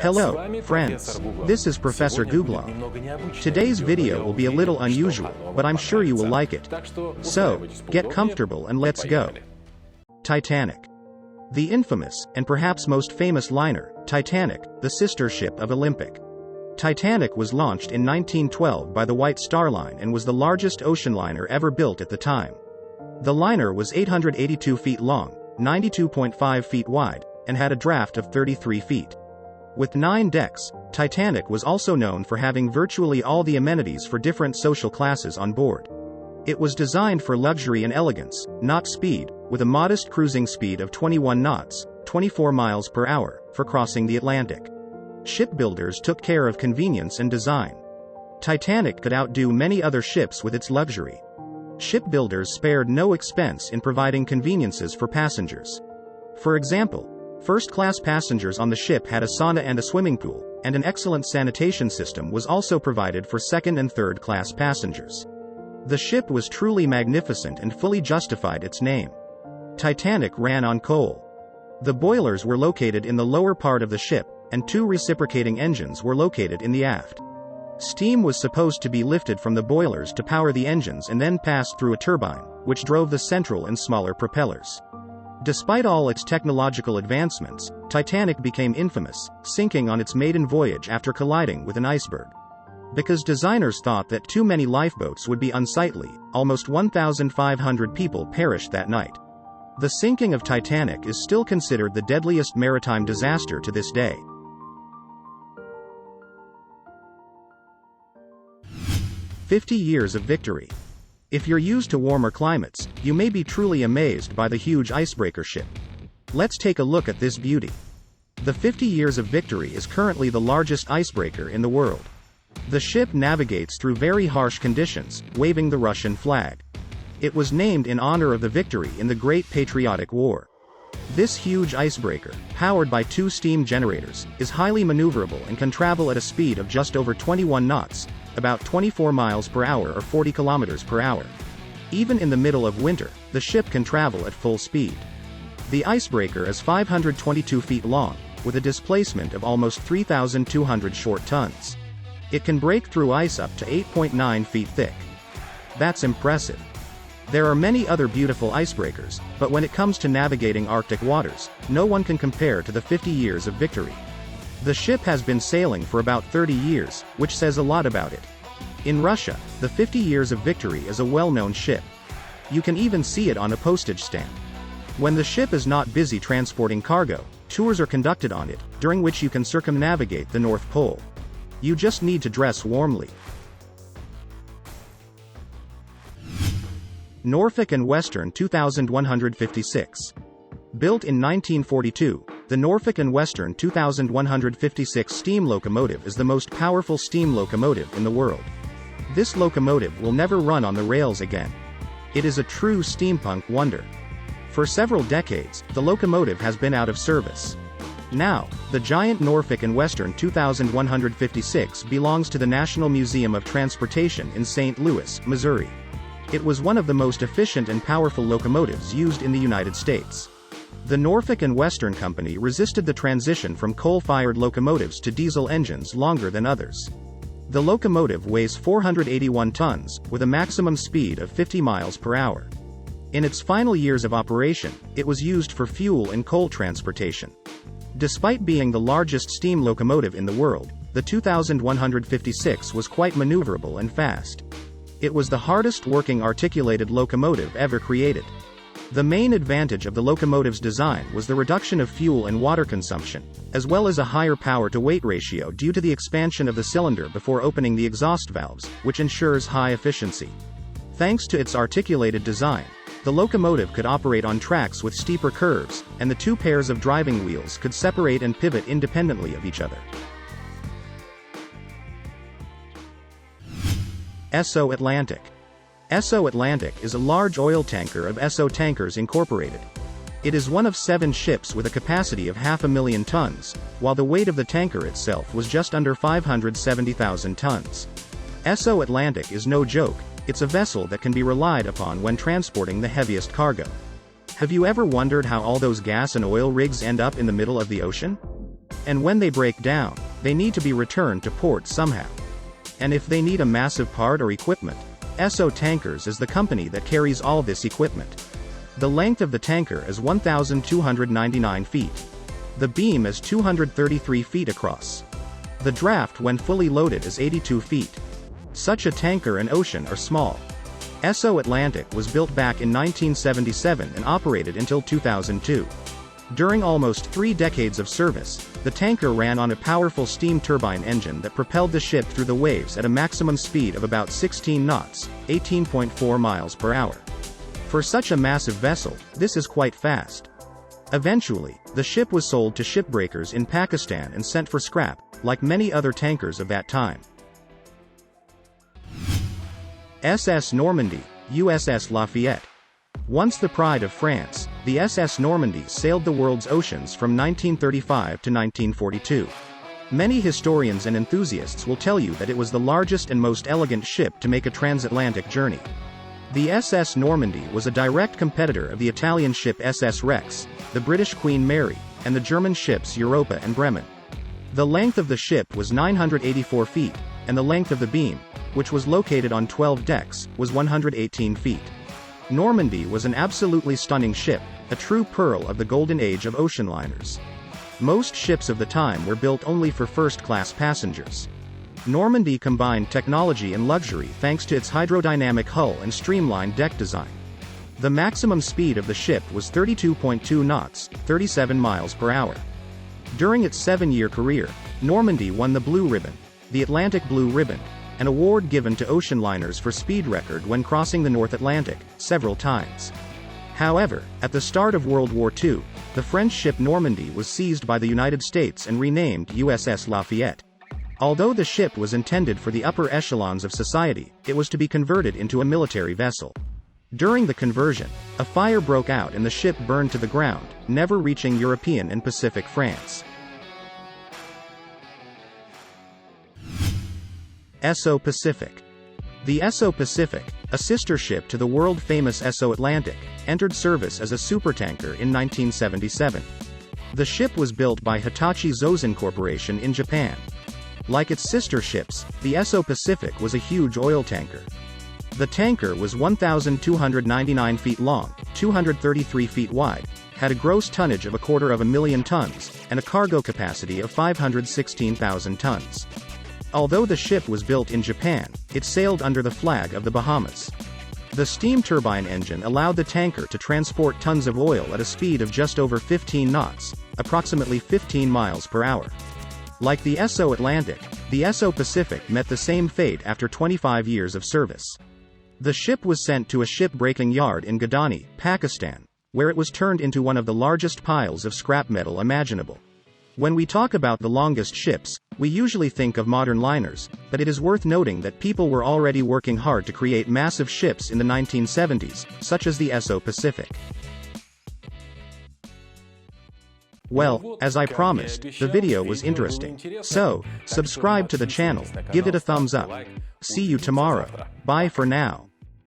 Hello, friends. This is Professor Googlov. Today's video will be a little unusual, but I'm sure you will like it. So, get comfortable and let's go. Titanic. The infamous, and perhaps most famous liner, Titanic, the sister ship of Olympic. Titanic was launched in 1912 by the White Star Line and was the largest ocean liner ever built at the time. The liner was 882 feet long, 92.5 feet wide, and had a draft of 33 feet. With 9 decks, Titanic was also known for having virtually all the amenities for different social classes on board. It was designed for luxury and elegance, not speed, with a modest cruising speed of 21 knots, 24 miles per hour, for crossing the Atlantic. Shipbuilders took care of convenience and design. Titanic could outdo many other ships with its luxury. Shipbuilders spared no expense in providing conveniences for passengers. For example, first-class passengers on the ship had a sauna and a swimming pool, and an excellent sanitation system was also provided for second- and third-class passengers. The ship was truly magnificent and fully justified its name. Titanic ran on coal. The boilers were located in the lower part of the ship, and 2 reciprocating engines were located in the aft. Steam was supposed to be lifted from the boilers to power the engines and then passed through a turbine, which drove the central and smaller propellers. Despite all its technological advancements, Titanic became infamous, sinking on its maiden voyage after colliding with an iceberg. Because designers thought that too many lifeboats would be unsightly, almost 1,500 people perished that night. The sinking of Titanic is still considered the deadliest maritime disaster to this day. "50 Years of Victory." If you're used to warmer climates, you may be truly amazed by the huge icebreaker ship. Let's take a look at this beauty. The 50 Years of Victory is currently the largest icebreaker in the world. The ship navigates through very harsh conditions, waving the Russian flag. It was named in honor of the victory in the Great Patriotic War. This huge icebreaker, powered by 2 steam generators, is highly maneuverable and can travel at a speed of just over 21 knots, about 24 miles per hour or 40 kilometers per hour. Even in the middle of winter, the ship can travel at full speed. The icebreaker is 522 feet long, with a displacement of almost 3,200 short tons. It can break through ice up to 8.9 feet thick. That's impressive. There are many other beautiful icebreakers, but when it comes to navigating Arctic waters, no one can compare to the 50 Years of Victory. The ship has been sailing for about 30 years, which says a lot about it. In Russia, the 50 Years of Victory is a well-known ship. You can even see it on a postage stamp. When the ship is not busy transporting cargo, tours are conducted on it, during which you can circumnavigate the North Pole. You just need to dress warmly. Norfolk and Western 2156. Built in 1942, the Norfolk and Western 2156 steam locomotive is the most powerful steam locomotive in the world. This locomotive will never run on the rails again. It is a true steampunk wonder. For several decades, the locomotive has been out of service. Now, the giant Norfolk and Western 2156 belongs to the National Museum of Transportation in St. Louis, Missouri. It was one of the most efficient and powerful locomotives used in the United States. The Norfolk and Western Company resisted the transition from coal-fired locomotives to diesel engines longer than others. The locomotive weighs 481 tons, with a maximum speed of 50 miles per hour. In its final years of operation, it was used for fuel and coal transportation. Despite being the largest steam locomotive in the world, the 2156 was quite maneuverable and fast. It was the hardest working articulated locomotive ever created. The main advantage of the locomotive's design was the reduction of fuel and water consumption, as well as a higher power-to-weight ratio due to the expansion of the cylinder before opening the exhaust valves, which ensures high efficiency. Thanks to its articulated design, the locomotive could operate on tracks with steeper curves, and the 2 pairs of driving wheels could separate and pivot independently of each other. Esso Atlantic. Esso Atlantic is a large oil tanker of Esso Tankers Incorporated. It is one of 7 ships with a capacity of 500,000 tons, while the weight of the tanker itself was just under 570,000 tons. Esso Atlantic is no joke, it's a vessel that can be relied upon when transporting the heaviest cargo. Have you ever wondered how all those gas and oil rigs end up in the middle of the ocean? And when they break down, they need to be returned to port somehow. And if they need a massive part or equipment, Esso Tankers is the company that carries all this equipment. The length of the tanker is 1,299 feet. The beam is 233 feet across. The draft when fully loaded is 82 feet. Such a tanker and ocean are small. Esso Atlantic was built back in 1977 and operated until 2002. During almost 3 decades of service, the tanker ran on a powerful steam turbine engine that propelled the ship through the waves at a maximum speed of about 16 knots, 18.4 miles per hour. For such a massive vessel, this is quite fast. Eventually, the ship was sold to shipbreakers in Pakistan and sent for scrap, like many other tankers of that time. SS Normandy, USS Lafayette. Once the pride of France, the SS Normandy sailed the world's oceans from 1935 to 1942. Many historians and enthusiasts will tell you that it was the largest and most elegant ship to make a transatlantic journey. The SS Normandy was a direct competitor of the Italian ship SS Rex, the British Queen Mary, and the German ships Europa and Bremen. The length of the ship was 984 feet, and the length of the beam, which was located on 12 decks, was 118 feet. Normandy was an absolutely stunning ship, a true pearl of the golden age of ocean liners. Most ships of the time were built only for first-class passengers. Normandy combined technology and luxury thanks to its hydrodynamic hull and streamlined deck design. The maximum speed of the ship was 32.2 knots, 37 miles per hour. During its 7-year career, Normandy won the Blue Ribbon, the Atlantic Blue Ribbon, an award given to ocean liners for speed record when crossing the North Atlantic, several times. However, at the start of World War II, the French ship Normandy was seized by the United States and renamed USS Lafayette. Although the ship was intended for the upper echelons of society, it was to be converted into a military vessel. During the conversion, a fire broke out and the ship burned to the ground, never reaching European and Pacific France. Esso Pacific. The Esso Pacific, a sister ship to the world-famous Esso Atlantic, entered service as a supertanker in 1977. The ship was built by Hitachi Zosen Corporation in Japan. Like its sister ships, the Esso Pacific was a huge oil tanker. The tanker was 1,299 feet long, 233 feet wide, had a gross tonnage of 250,000 tons, and a cargo capacity of 516,000 tons. Although the ship was built in Japan, it sailed under the flag of the Bahamas. The steam turbine engine allowed the tanker to transport tons of oil at a speed of just over 15 knots, approximately 15 miles per hour. Like the Esso Atlantic, the Esso Pacific met the same fate after 25 years of service. The ship was sent to a ship-breaking yard in Gadani, Pakistan, where it was turned into one of the largest piles of scrap metal imaginable. When we talk about the longest ships, we usually think of modern liners, but it is worth noting that people were already working hard to create massive ships in the 1970s, such as the Esso Pacific. Well, as I promised, the video was interesting. So, subscribe to the channel, give it a thumbs up. See you tomorrow. Bye for now.